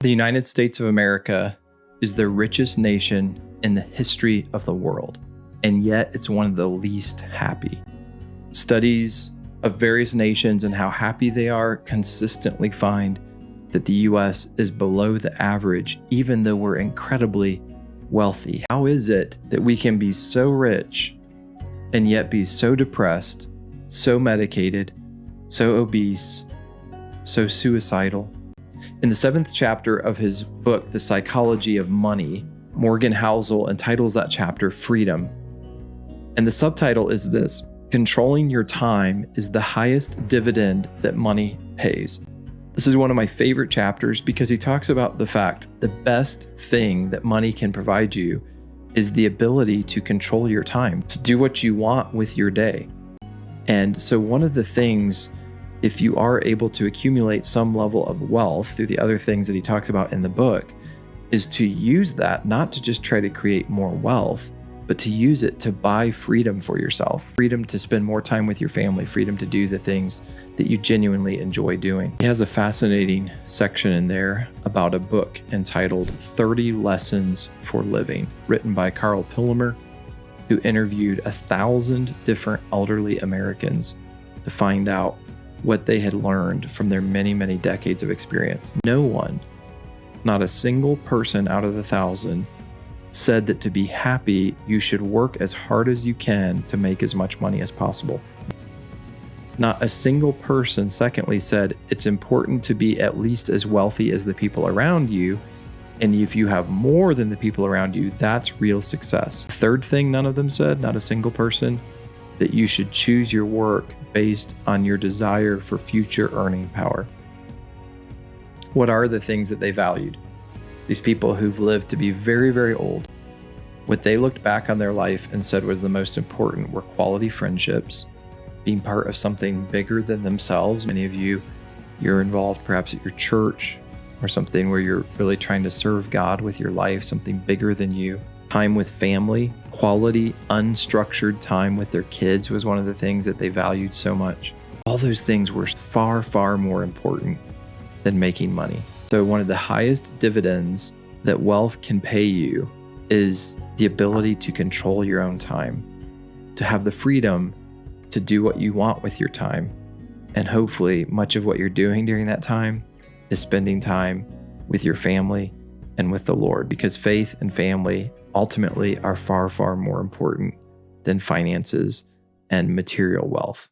The United States of America is the richest nation in the history of the world, and yet it's one of the least happy. Studies of various nations and how happy they are consistently find that the US is below the average, even though we're incredibly wealthy. How is it that we can be so rich and yet be so depressed, so medicated, so obese, so suicidal? In the 7th chapter of his book, The Psychology of Money, Morgan Housel entitles that chapter Freedom. And the subtitle is this: Controlling your time is the highest dividend that money pays. This is one of my favorite chapters because he talks about the fact the best thing that money can provide you is the ability to control your time, to do what you want with your day. And so one of the things, if you are able to accumulate some level of wealth through the other things that he talks about in the book, is to use that not to just try to create more wealth, but to use it to buy freedom for yourself, freedom to spend more time with your family, freedom to do the things that you genuinely enjoy doing. He has a fascinating section in there about a book entitled 30 Lessons for Living, written by Carl Pillemer, who interviewed 1,000 different elderly Americans to find out what they had learned from their many, many decades of experience. No one, not a single person out of the 1,000, said that to be happy, you should work as hard as you can to make as much money as possible. Not a single person, secondly, said it's important to be at least as wealthy as the people around you, and if you have more than the people around you, that's real success. Third thing none of them said, not a single person, that you should choose your work based on your desire for future earning power. What are the things that they valued? These people who've lived to be very, very old, what they looked back on their life and said was the most important were quality friendships, being part of something bigger than themselves. Many of you, you're involved perhaps at your church or something where you're really trying to serve God with your life, something bigger than you. Time with family, quality, unstructured time with their kids was one of the things that they valued so much. All those things were far, far more important than making money. So one of the highest dividends that wealth can pay you is the ability to control your own time, to have the freedom to do what you want with your time. And hopefully much of what you're doing during that time is spending time with your family and with the Lord, because faith and family ultimately are far, far more important than finances and material wealth.